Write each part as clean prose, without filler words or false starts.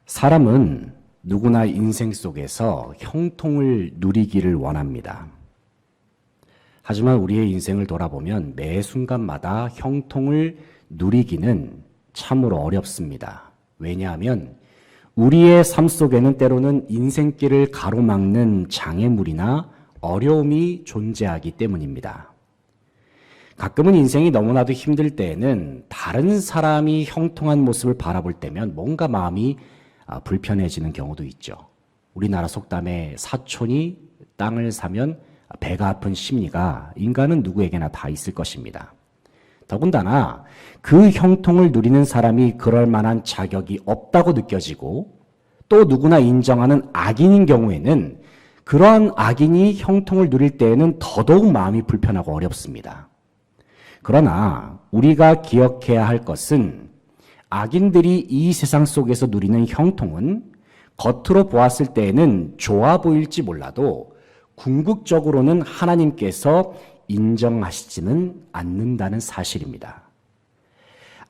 사람은 누구나 인생 속에서 형통을 누리기를 원합니다. 하지만 우리의 인생을 돌아보면 매 순간마다 형통을 누리기는 참으로 어렵습니다. 왜냐하면 우리의 삶 속에는 때로는 인생길을 가로막는 장애물이나 어려움이 존재하기 때문입니다. 가끔은 인생이 너무나도 힘들 때에는 다른 사람이 형통한 모습을 바라볼 때면 뭔가 마음이 불편해지는 경우도 있죠. 우리나라 속담에 사촌이 땅을 사면 배가 아픈 심리가 인간은 누구에게나 다 있을 것입니다. 더군다나 그 형통을 누리는 사람이 그럴 만한 자격이 없다고 느껴지고 또 누구나 인정하는 악인인 경우에는 그러한 악인이 형통을 누릴 때에는 더더욱 마음이 불편하고 어렵습니다. 그러나 우리가 기억해야 할 것은 악인들이 이 세상 속에서 누리는 형통은 겉으로 보았을 때에는 좋아 보일지 몰라도 궁극적으로는 하나님께서 인정하시지는 않는다는 사실입니다.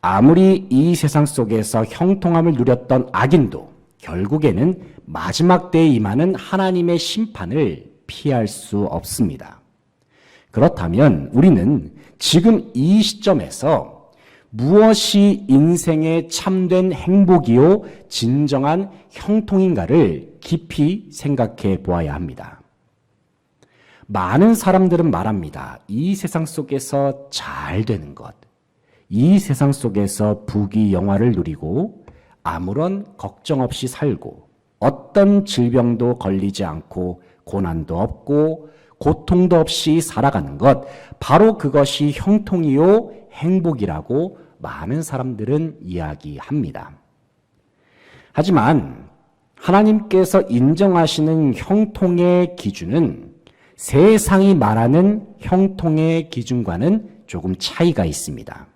아무리 이 세상 속에서 형통함을 누렸던 악인도 결국에는 마지막 때에 임하는 하나님의 심판을 피할 수 없습니다. 그렇다면 우리는 지금 이 시점에서 무엇이 인생의 참된 행복이요 진정한 형통인가를 깊이 생각해 보아야 합니다. 많은 사람들은 말합니다. 이 세상 속에서 잘 되는 것, 이 세상 속에서 부귀영화를 누리고 아무런 걱정 없이 살고 어떤 질병도 걸리지 않고 고난도 없고 고통도 없이 살아가는 것, 바로 그것이 형통이요 행복이라고 많은 사람들은 이야기합니다. 하지만 하나님께서 인정하시는 형통의 기준은 세상이 말하는 형통의 기준과는 조금 차이가 있습니다.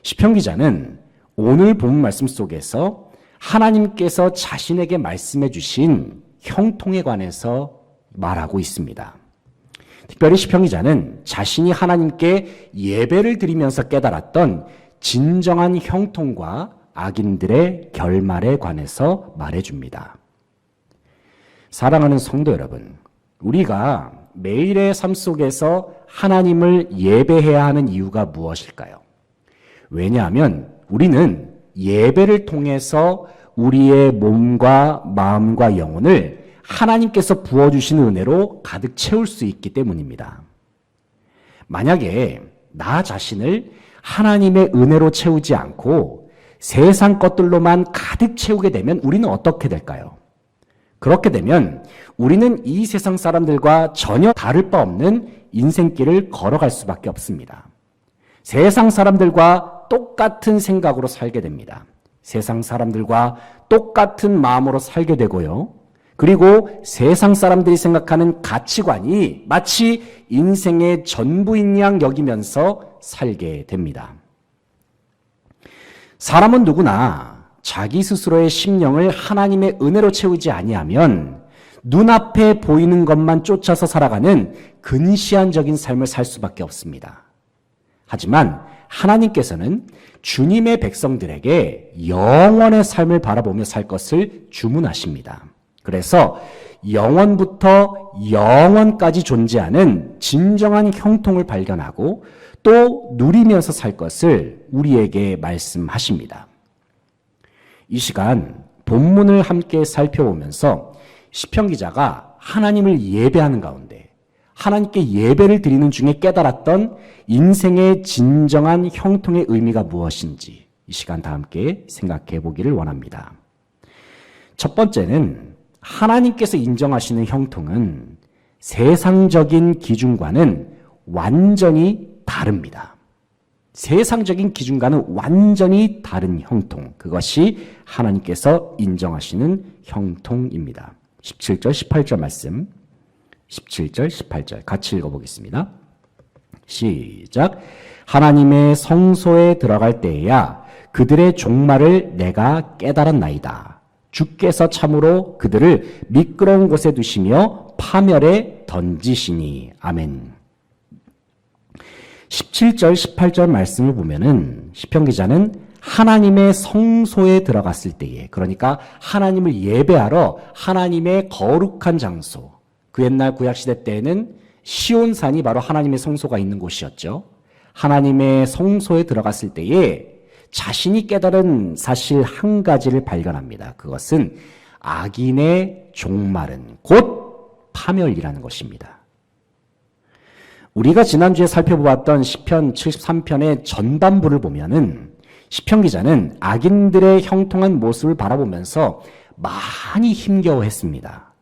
시편 기자는 오늘 본문 말씀 속에서 하나님께서 자신에게 말씀해 주신 형통에 관해서 말하고 있습니다. 특별히 시편 기자는 자신이 하나님께 예배를 드리면서 깨달았던 진정한 형통과 악인들의 결말에 관해서 말해줍니다. 사랑하는 성도 여러분, 우리가 매일의 삶 속에서 하나님을 예배해야 하는 이유가 무엇일까요? 왜냐하면 우리는 예배를 통해서 우리의 몸과 마음과 영혼을 하나님께서 부어주신 은혜로 가득 채울 수 있기 때문입니다. 만약에 나 자신을 하나님의 은혜로 채우지 않고 세상 것들로만 가득 채우게 되면 우리는 어떻게 될까요? 그렇게 되면 우리는 이 세상 사람들과 전혀 다를 바 없는 인생길을 걸어갈 수밖에 없습니다. 세상 사람들과 똑같은 생각으로 살게 됩니다. 세상 사람들과 똑같은 마음으로 살게 되고요. 그리고 세상 사람들이 생각하는 가치관이 마치 인생의 전부인 양 여기면서 살게 됩니다. 사람은 누구나 자기 스스로의 심령을 하나님의 은혜로 채우지 아니하면 눈앞에 보이는 것만 쫓아서 살아가는 근시안적인 삶을 살 수밖에 없습니다. 하지만 하나님께서는 주님의 백성들에게 영원의 삶을 바라보며 살 것을 주문하십니다. 그래서 영원부터 영원까지 존재하는 진정한 형통을 발견하고 또 누리면서 살 것을 우리에게 말씀하십니다. 이 시간 본문을 함께 살펴보면서 시편 기자가 하나님을 예배하는 가운데 하나님께 예배를 드리는 중에 깨달았던 인생의 진정한 형통의 의미가 무엇인지 이 시간 다 함께 생각해 보기를 원합니다. 첫 번째는 하나님께서 인정하시는 형통은 세상적인 기준과는 완전히 다릅니다. 세상적인 기준과는 완전히 다른 형통, 그것이 하나님께서 인정하시는 형통입니다. 17절, 18절 말씀, 17절, 18절 같이 읽어보겠습니다. 시작. 하나님의 성소에 들어갈 때에야 그들의 종말을 내가 깨달았나이다. 주께서 참으로 그들을 미끄러운 곳에 두시며 파멸에 던지시니. 아멘. 17절, 18절 말씀을 보면은 시편 기자는 하나님의 성소에 들어갔을 때에, 그러니까 하나님을 예배하러 하나님의 거룩한 장소, 그 옛날 구약시대 때에는 시온산이 바로 하나님의 성소가 있는 곳이었죠. 하나님의 성소에 들어갔을 때에 자신이 깨달은 사실 한 가지를 발견합니다. 그것은 악인의 종말은 곧 파멸이라는 것입니다. 우리가 지난주에 살펴보았던 시편 73편의 전반부를 보면은 시편 기자는 악인들의 형통한 모습을 바라보면서 많이 힘겨워했습니다.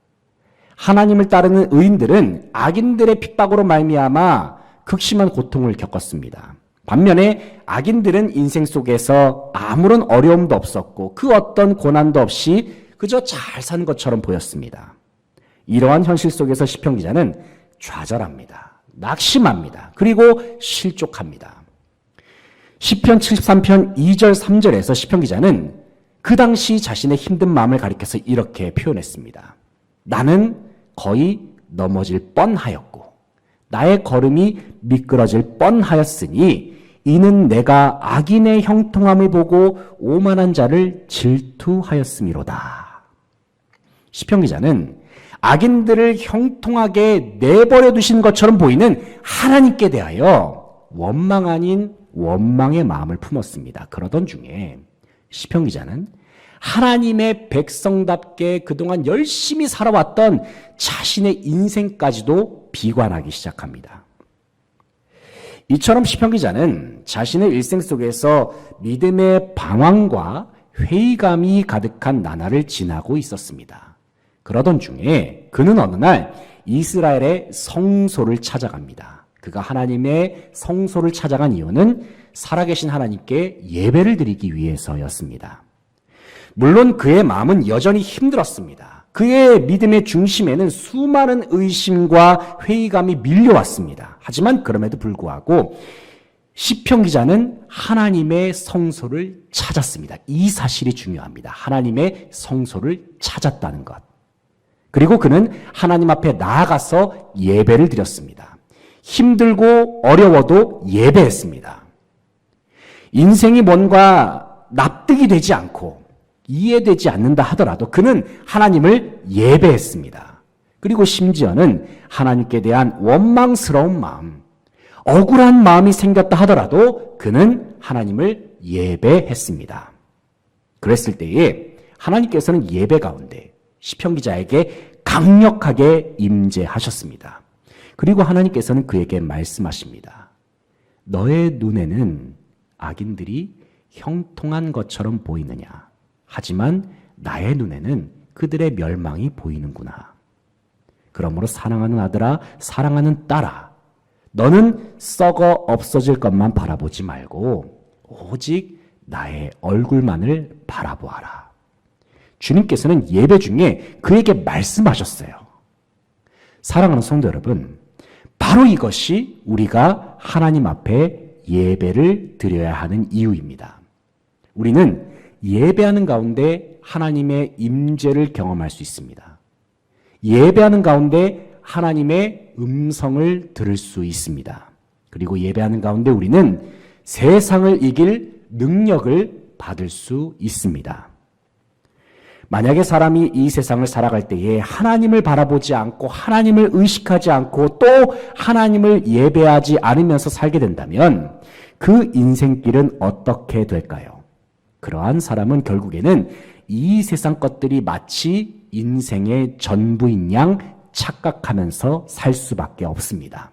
하나님을 따르는 의인들은 악인들의 핍박으로 말미암아 극심한 고통을 겪었습니다. 반면에 악인들은 인생 속에서 아무런 어려움도 없었고 그 어떤 고난도 없이 그저 잘 산 것처럼 보였습니다. 이러한 현실 속에서 시편 기자는 좌절합니다. 낙심합니다. 그리고 실족합니다. 시편 73편 2절 3절에서 시편 기자는 그 당시 자신의 힘든 마음을 가리켜서 이렇게 표현했습니다. 나는 거의 넘어질 뻔하였고 나의 걸음이 미끄러질 뻔하였으니 이는 내가 악인의 형통함을 보고 오만한 자를 질투하였음이로다. 시편 기자는 악인들을 형통하게 내버려 두신 것처럼 보이는 하나님께 대하여 원망 아닌 원망의 마음을 품었습니다. 그러던 중에 시편 기자는 하나님의 백성답게 그동안 열심히 살아왔던 자신의 인생까지도 비관하기 시작합니다. 이처럼 시편 기자는 자신의 일생 속에서 믿음의 방황과 회의감이 가득한 나날을 지나고 있었습니다. 그러던 중에 그는 어느 날 이스라엘의 성소를 찾아갑니다. 그가 하나님의 성소를 찾아간 이유는 살아계신 하나님께 예배를 드리기 위해서였습니다. 물론 그의 마음은 여전히 힘들었습니다. 그의 믿음의 중심에는 수많은 의심과 회의감이 밀려왔습니다. 하지만 그럼에도 불구하고 시편 기자는 하나님의 성소를 찾았습니다. 이 사실이 중요합니다. 하나님의 성소를 찾았다는 것. 그리고 그는 하나님 앞에 나아가서 예배를 드렸습니다. 힘들고 어려워도 예배했습니다. 인생이 뭔가 납득이 되지 않고 이해되지 않는다 하더라도 그는 하나님을 예배했습니다. 그리고 심지어는 하나님께 대한 원망스러운 마음, 억울한 마음이 생겼다 하더라도 그는 하나님을 예배했습니다. 그랬을 때에 하나님께서는 예배 가운데 시편 기자에게 강력하게 임재하셨습니다. 그리고 하나님께서는 그에게 말씀하십니다. 너의 눈에는 악인들이 형통한 것처럼 보이느냐? 하지만 나의 눈에는 그들의 멸망이 보이는구나. 그러므로 사랑하는 아들아, 사랑하는 딸아, 너는 썩어 없어질 것만 바라보지 말고 오직 나의 얼굴만을 바라보아라. 주님께서는 예배 중에 그에게 말씀하셨어요. 사랑하는 성도 여러분, 바로 이것이 우리가 하나님 앞에 예배를 드려야 하는 이유입니다. 우리는 예배하는 가운데 하나님의 임재를 경험할 수 있습니다. 예배하는 가운데 하나님의 음성을 들을 수 있습니다. 그리고 예배하는 가운데 우리는 세상을 이길 능력을 받을 수 있습니다. 만약에 사람이 이 세상을 살아갈 때에 하나님을 바라보지 않고 하나님을 의식하지 않고 또 하나님을 예배하지 않으면서 살게 된다면 그 인생길은 어떻게 될까요? 그러한 사람은 결국에는 이 세상 것들이 마치 인생의 전부인 양 착각하면서 살 수밖에 없습니다.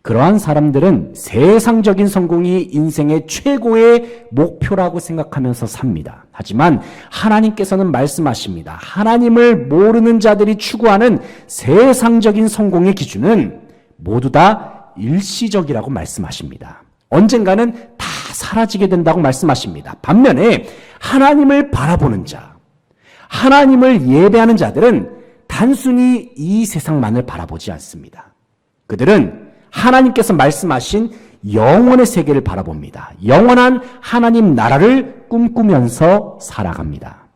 그러한 사람들은 세상적인 성공이 인생의 최고의 목표라고 생각하면서 삽니다. 하지만 하나님께서는 말씀하십니다. 하나님을 모르는 자들이 추구하는 세상적인 성공의 기준은 모두 다 일시적이라고 말씀하십니다. 언젠가는 다 사라지게 된다고 말씀하십니다. 반면에 하나님을 바라보는 자, 하나님을 예배하는 자들은 단순히 이 세상만을 바라보지 않습니다. 그들은 하나님께서 말씀하신 영원의 세계를 바라봅니다. 영원한 하나님 나라를 꿈꾸면서 살아갑니다.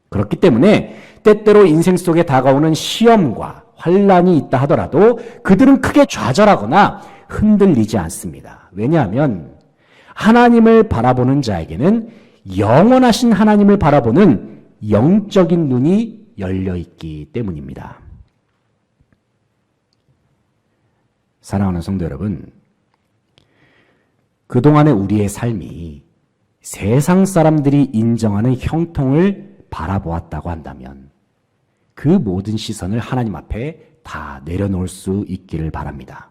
그렇기 때문에 때때로 인생 속에 다가오는 시험과 환란이 있다 하더라도 그들은 크게 좌절하거나 흔들리지 않습니다. 왜냐하면 하나님을 바라보는 자에게는 영원하신 하나님을 바라보는 영적인 눈이 열려 있기 때문입니다. 사랑하는 성도 여러분, 그동안의 우리의 삶이 세상 사람들이 인정하는 형통을 바라보았다고 한다면 그 모든 시선을 하나님 앞에 다 내려놓을 수 있기를 바랍니다.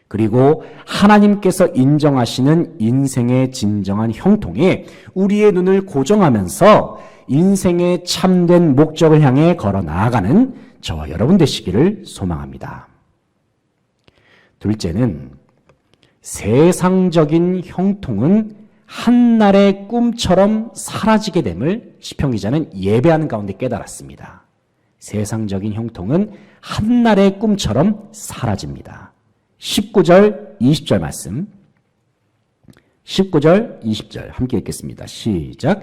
그리고 하나님께서 인정하시는 인생의 진정한 형통에 우리의 눈을 고정하면서 인생의 참된 목적을 향해 걸어 나아가는 저와 여러분 되시기를 소망합니다. 둘째는 세상적인 형통은 한날의 꿈처럼 사라지게 됨을 시편 기자는 예배하는 가운데 깨달았습니다. 세상적인 형통은 한날의 꿈처럼 사라집니다. 19절, 20절 말씀. 19절, 20절 함께 읽겠습니다. 시작.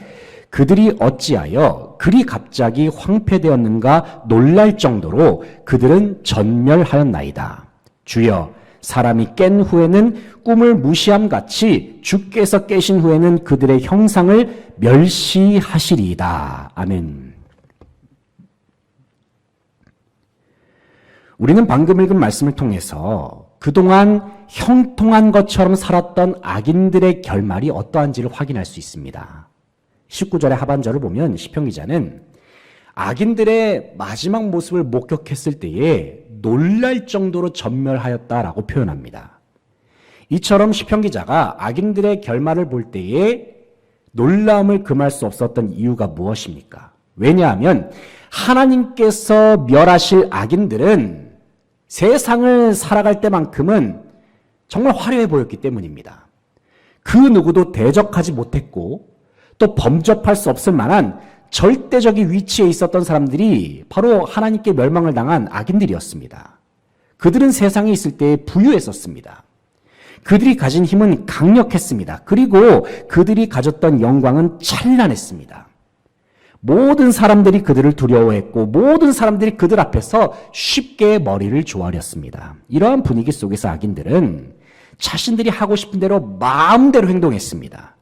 그들이 어찌하여 그리 갑자기 황폐되었는가 놀랄 정도로 그들은 전멸하였나이다. 주여, 사람이 깬 후에는 꿈을 무시함같이 주께서 깨신 후에는 그들의 형상을 멸시하시리이다. 아멘. 우리는 방금 읽은 말씀을 통해서 그동안 형통한 것처럼 살았던 악인들의 결말이 어떠한지를 확인할 수 있습니다. 19절의 하반절을 보면 시편 기자는 악인들의 마지막 모습을 목격했을 때에 놀랄 정도로 전멸하였다라고 표현합니다. 이처럼 시편 기자가 악인들의 결말을 볼 때에 놀라움을 금할 수 없었던 이유가 무엇입니까? 왜냐하면 하나님께서 멸하실 악인들은 세상을 살아갈 때만큼은 정말 화려해 보였기 때문입니다. 그 누구도 대적하지 못했고 또 범접할 수 없을 만한 절대적인 위치에 있었던 사람들이 바로 하나님께 멸망을 당한 악인들이었습니다. 그들은 세상에 있을 때 부유했었습니다. 그들이 가진 힘은 강력했습니다. 그리고 그들이 가졌던 영광은 찬란했습니다. 모든 사람들이 그들을 두려워했고 모든 사람들이 그들 앞에서 쉽게 머리를 조아렸습니다. 이러한 분위기 속에서 악인들은 자신들이 하고 싶은 대로 마음대로 행동했습니다.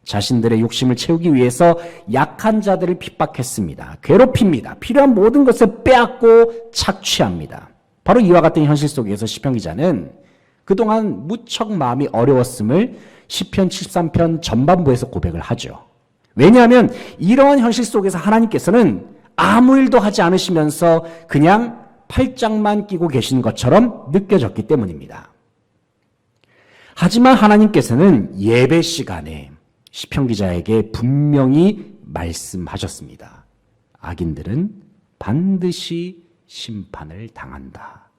자신들의 욕심을 채우기 위해서 약한 자들을 핍박했습니다. 괴롭힙니다. 필요한 모든 것을 빼앗고 착취합니다. 바로 이와 같은 현실 속에서 시편 기자는 그동안 무척 마음이 어려웠음을 시편 73편 전반부에서 고백을 하죠. 왜냐하면 이러한 현실 속에서 하나님께서는 아무 일도 하지 않으시면서 그냥 팔짱만 끼고 계신 것처럼 느껴졌기 때문입니다. 하지만 하나님께서는 예배 시간에 시편 기자에게 분명히 말씀하셨습니다. 악인들은 반드시 심판을 당한다.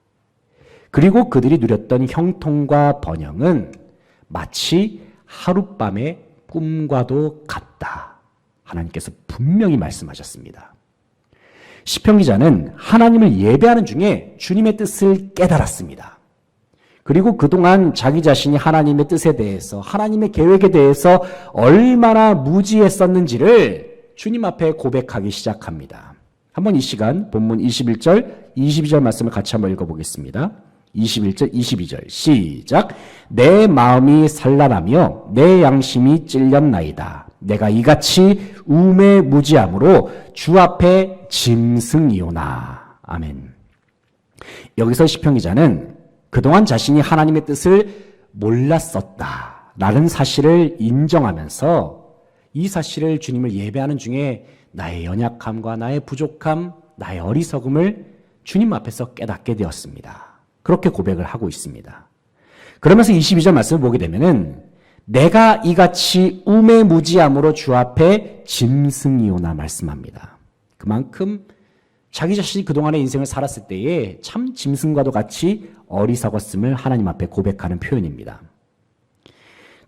그리고 그들이 누렸던 형통과 번영은 마치 하룻밤의 꿈과도 같다. 하나님께서 분명히 말씀하셨습니다. 시편 기자는 하나님을 예배하는 중에 주님의 뜻을 깨달았습니다. 그리고 그동안 자기 자신이 하나님의 뜻에 대해서 하나님의 계획에 대해서 얼마나 무지했었는지를 주님 앞에 고백하기 시작합니다. 한번 이 시간 본문 21절, 22절 말씀을 같이 한번 읽어보겠습니다. 21절, 22절 시작. 내 마음이 산란하며 내 양심이 찔렸나이다. 내가 이같이 우매무지함으로 주 앞에 짐승이오나. 아멘. 여기서 시편 기자는 그동안 자신이 하나님의 뜻을 몰랐었다라는 사실을 인정하면서 이 사실을 주님을 예배하는 중에 나의 연약함과 나의 부족함, 나의 어리석음을 주님 앞에서 깨닫게 되었습니다. 그렇게 고백을 하고 있습니다. 그러면서 22절 말씀을 보게 되면은 내가 이같이 우매무지함으로 주 앞에 짐승이오나 말씀합니다. 그만큼 자기 자신이 그동안의 인생을 살았을 때에 참 짐승과도 같이 어리석었음을 하나님 앞에 고백하는 표현입니다.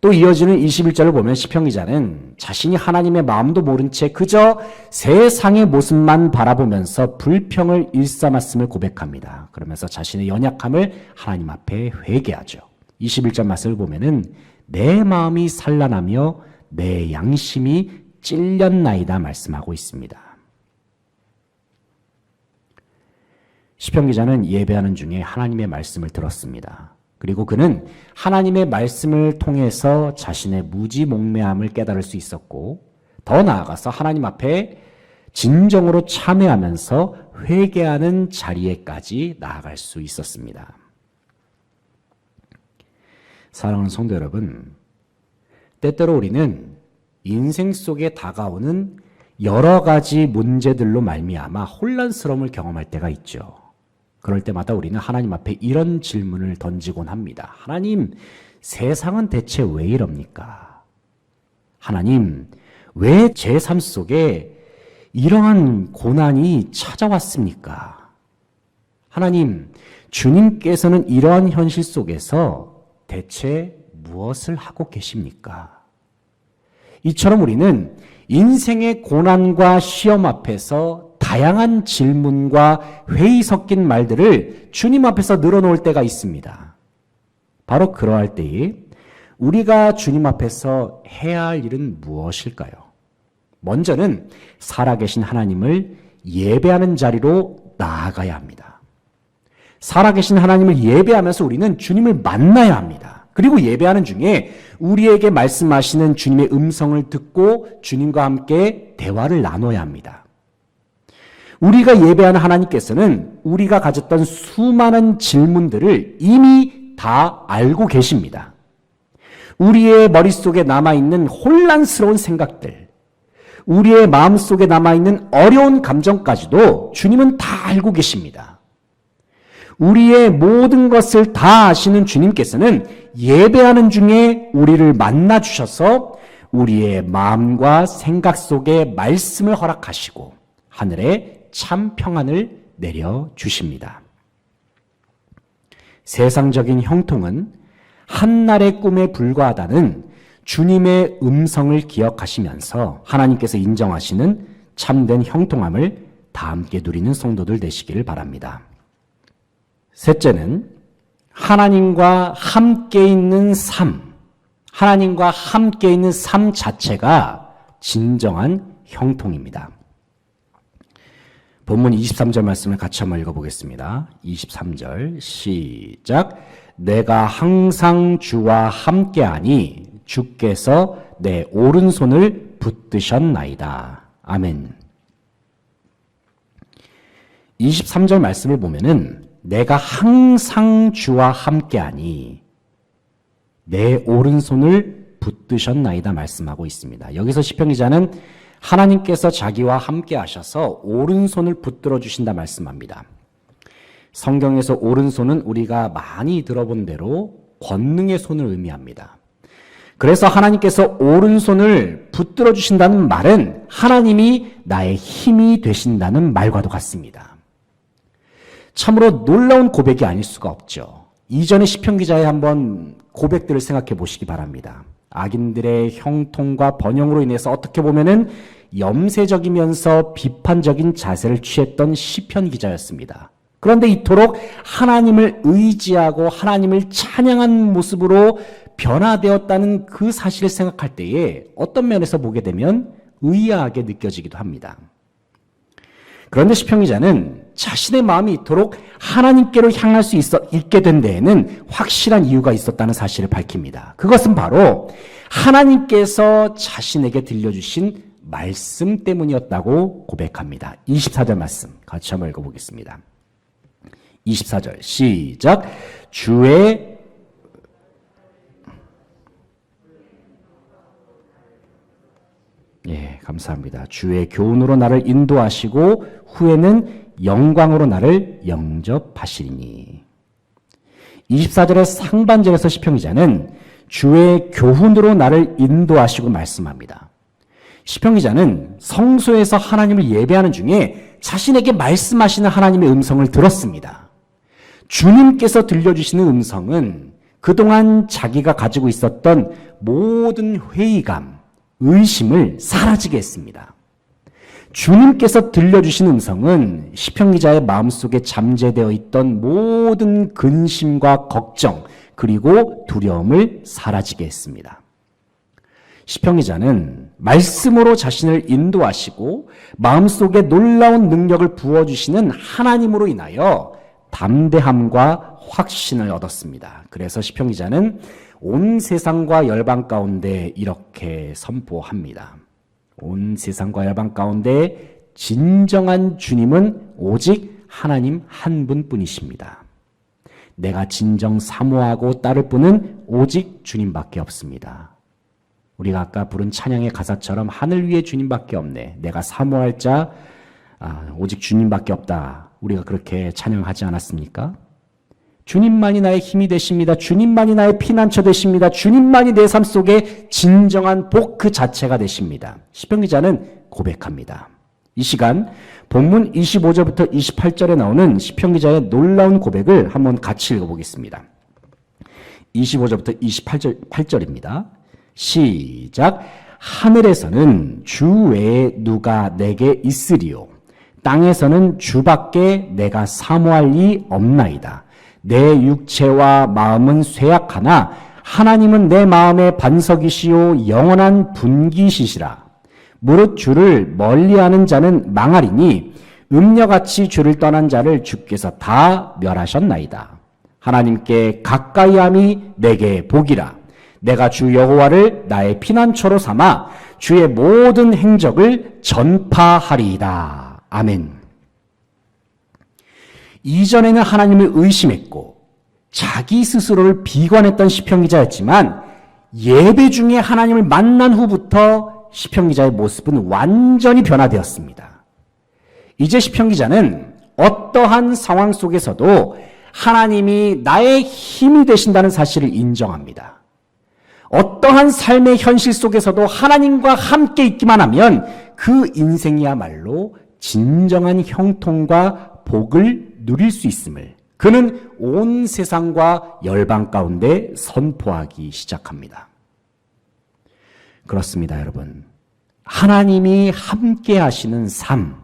또 이어지는 21절을 보면 시편 기자는 자신이 하나님의 마음도 모른 채 그저 세상의 모습만 바라보면서 불평을 일삼았음을 고백합니다. 그러면서 자신의 연약함을 하나님 앞에 회개하죠. 21절 말씀을 보면은 내 마음이 산란하며 내 양심이 찔렸나이다 말씀하고 있습니다. 시편 기자는 예배하는 중에 하나님의 말씀을 들었습니다. 그리고 그는 하나님의 말씀을 통해서 자신의 무지몽매함을 깨달을 수 있었고 더 나아가서 하나님 앞에 진정으로 참회하면서 회개하는 자리에까지 나아갈 수 있었습니다. 사랑하는 성도 여러분, 때때로 우리는 인생 속에 다가오는 여러 가지 문제들로 말미암아 혼란스러움을 경험할 때가 있죠. 그럴 때마다 우리는 하나님 앞에 이런 질문을 던지곤 합니다. 하나님, 세상은 대체 왜 이럽니까? 하나님, 왜 제 삶 속에 이러한 고난이 찾아왔습니까? 하나님, 주님께서는 이러한 현실 속에서 대체 무엇을 하고 계십니까? 이처럼 우리는 인생의 고난과 시험 앞에서 다양한 질문과 회의 섞인 말들을 주님 앞에서 늘어놓을 때가 있습니다. 바로 그러할 때에 우리가 주님 앞에서 해야 할 일은 무엇일까요? 먼저는 살아계신 하나님을 예배하는 자리로 나아가야 합니다. 살아계신 하나님을 예배하면서 우리는 주님을 만나야 합니다. 그리고 예배하는 중에 우리에게 말씀하시는 주님의 음성을 듣고 주님과 함께 대화를 나눠야 합니다. 우리가 예배하는 하나님께서는 우리가 가졌던 수많은 질문들을 이미 다 알고 계십니다. 우리의 머릿속에 남아있는 혼란스러운 생각들, 우리의 마음속에 남아있는 어려운 감정까지도 주님은 다 알고 계십니다. 우리의 모든 것을 다 아시는 주님께서는 예배하는 중에 우리를 만나 주셔서 우리의 마음과 생각 속에 말씀을 허락하시고 하늘에 참 평안을 내려 주십니다. 세상적인 형통은 한날의 꿈에 불과하다는 주님의 음성을 기억하시면서 하나님께서 인정하시는 참된 형통함을 다 함께 누리는 성도들 되시기를 바랍니다. 셋째는 하나님과 함께 있는 삶, 하나님과 함께 있는 삶 자체가 진정한 형통입니다. 본문 23절 말씀을 같이 한번 읽어보겠습니다. 23절 시작. 내가 항상 주와 함께하니 주께서 내 오른손을 붙드셨나이다. 아멘. 23절 말씀을 보면은 내가 항상 주와 함께하니 내 오른손을 붙드셨나이다 말씀하고 있습니다. 여기서 시편 기자는 하나님께서 자기와 함께 하셔서 오른손을 붙들어 주신다 말씀합니다. 성경에서 오른손은 우리가 많이 들어본 대로 권능의 손을 의미합니다. 그래서 하나님께서 오른손을 붙들어 주신다는 말은 하나님이 나의 힘이 되신다는 말과도 같습니다. 참으로 놀라운 고백이 아닐 수가 없죠. 이전에 시편 기자의 한번 고백들을 생각해 보시기 바랍니다. 악인들의 형통과 번영으로 인해서 어떻게 보면은 염세적이면서 비판적인 자세를 취했던 시편 기자였습니다. 그런데 이토록 하나님을 의지하고 하나님을 찬양한 모습으로 변화되었다는 그 사실을 생각할 때에 어떤 면에서 보게 되면 의아하게 느껴지기도 합니다. 그런데 시편 기자는 자신의 마음이 이토록 하나님께로 향할 수 있게 된 데에는 확실한 이유가 있었다는 사실을 밝힙니다. 그것은 바로 하나님께서 자신에게 들려주신 말씀 때문이었다고 고백합니다. 24절 말씀 같이 한번 읽어보겠습니다. 24절 시작. 감사합니다. 주의 교훈으로 나를 인도하시고 후에는 영광으로 나를 영접하시리니. 24절의 상반절에서 시편 기자는 주의 교훈으로 나를 인도하시고 말씀합니다. 시편 기자는 성소에서 하나님을 예배하는 중에 자신에게 말씀하시는 하나님의 음성을 들었습니다. 주님께서 들려주시는 음성은 그동안 자기가 가지고 있었던 모든 회의감, 의심을 사라지게 했습니다. 주님께서 들려주신 음성은 시편 기자의 마음속에 잠재되어 있던 모든 근심과 걱정 그리고 두려움을 사라지게 했습니다. 시편 기자는 말씀으로 자신을 인도하시고 마음속에 놀라운 능력을 부어주시는 하나님으로 인하여 담대함과 확신을 얻었습니다. 그래서 시편 기자는 온 세상과 열방 가운데 이렇게 선포합니다. 온 세상과 열방 가운데 진정한 주님은 오직 하나님 한 분뿐이십니다. 내가 진정 사모하고 따를 분은 오직 주님밖에 없습니다. 우리가 아까 부른 찬양의 가사처럼 하늘 위에 주님밖에 없네. 내가 사모할 자 오직 주님밖에 없다. 우리가 그렇게 찬양하지 않았습니까? 주님만이 나의 힘이 되십니다. 주님만이 나의 피난처 되십니다. 주님만이 내 삶 속에 진정한 복 그 자체가 되십니다. 시편 기자는 고백합니다. 이 시간 본문 25절부터 28절에 나오는 시편 기자의 놀라운 고백을 한번 같이 읽어보겠습니다. 25절부터 28절입니다. 시작. 하늘에서는 주 외에 누가 내게 있으리요. 땅에서는 주밖에 내가 사모할 이 없나이다. 내 육체와 마음은 쇠약하나 하나님은 내 마음의 반석이시요 영원한 분기시시라. 무릇 주를 멀리하는 자는 망하리니 음녀같이 주를 떠난 자를 주께서 다 멸하셨나이다. 하나님께 가까이함이 내게 복이라. 내가 주 여호와를 나의 피난처로 삼아 주의 모든 행적을 전파하리이다. 아멘. 이전에는 하나님을 의심했고 자기 스스로를 비관했던 시편 기자였지만 예배 중에 하나님을 만난 후부터 시편 기자의 모습은 완전히 변화되었습니다. 이제 시편 기자는 어떠한 상황 속에서도 하나님이 나의 힘이 되신다는 사실을 인정합니다. 어떠한 삶의 현실 속에서도 하나님과 함께 있기만 하면 그 인생이야말로 진정한 형통과 복을 누릴 수 있음을 그는 온 세상과 열방 가운데 선포하기 시작합니다. 그렇습니다, 여러분. 하나님이 함께 하시는 삶,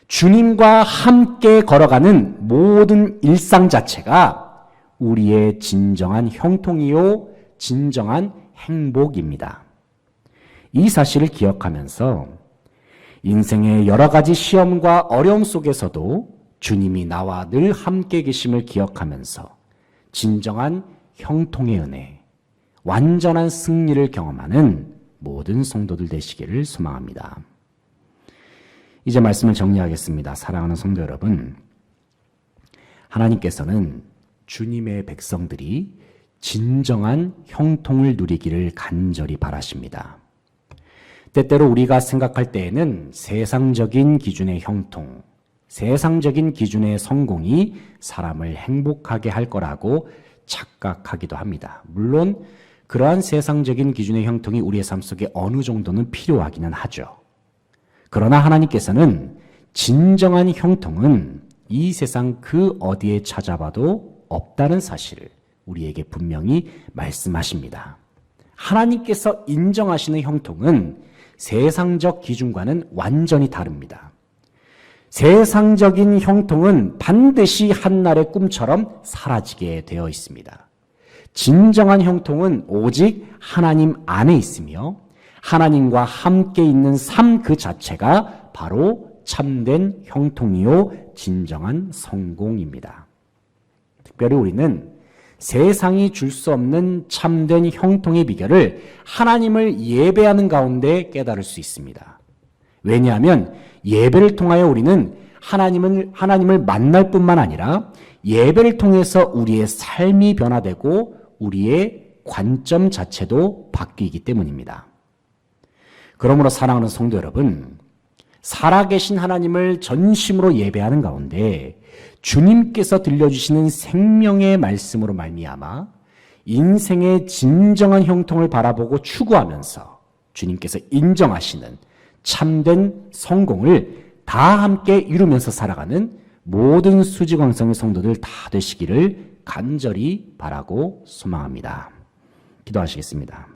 주님과 함께 걸어가는 모든 일상 자체가 우리의 진정한 형통이요, 진정한 행복입니다. 이 사실을 기억하면서 인생의 여러 가지 시험과 어려움 속에서도 주님이 나와 늘 함께 계심을 기억하면서 진정한 형통의 은혜, 완전한 승리를 경험하는 모든 성도들 되시기를 소망합니다. 이제 말씀을 정리하겠습니다. 사랑하는 성도 여러분, 하나님께서는 주님의 백성들이 진정한 형통을 누리기를 간절히 바라십니다. 때때로 우리가 생각할 때에는 세상적인 기준의 형통, 세상적인 기준의 성공이 사람을 행복하게 할 거라고 착각하기도 합니다. 물론 그러한 세상적인 기준의 형통이 우리의 삶 속에 어느 정도는 필요하기는 하죠. 그러나 하나님께서는 진정한 형통은 이 세상 그 어디에 찾아봐도 없다는 사실을 우리에게 분명히 말씀하십니다. 하나님께서 인정하시는 형통은 세상적 기준과는 완전히 다릅니다. 세상적인 형통은 반드시 한날의 꿈처럼 사라지게 되어 있습니다. 진정한 형통은 오직 하나님 안에 있으며 하나님과 함께 있는 삶 그 자체가 바로 참된 형통이요 진정한 성공입니다. 특별히 우리는 세상이 줄 수 없는 참된 형통의 비결을 하나님을 예배하는 가운데 깨달을 수 있습니다. 왜냐하면 예배를 통하여 우리는 하나님을 만날 뿐만 아니라 예배를 통해서 우리의 삶이 변화되고 우리의 관점 자체도 바뀌기 때문입니다. 그러므로 사랑하는 성도 여러분, 살아계신 하나님을 전심으로 예배하는 가운데 주님께서 들려주시는 생명의 말씀으로 말미암아 인생의 진정한 형통을 바라보고 추구하면서 주님께서 인정하시는 참된 성공을 다 함께 이루면서 살아가는 모든 수지광성의 성도들 다 되시기를 간절히 바라고 소망합니다. 기도하시겠습니다.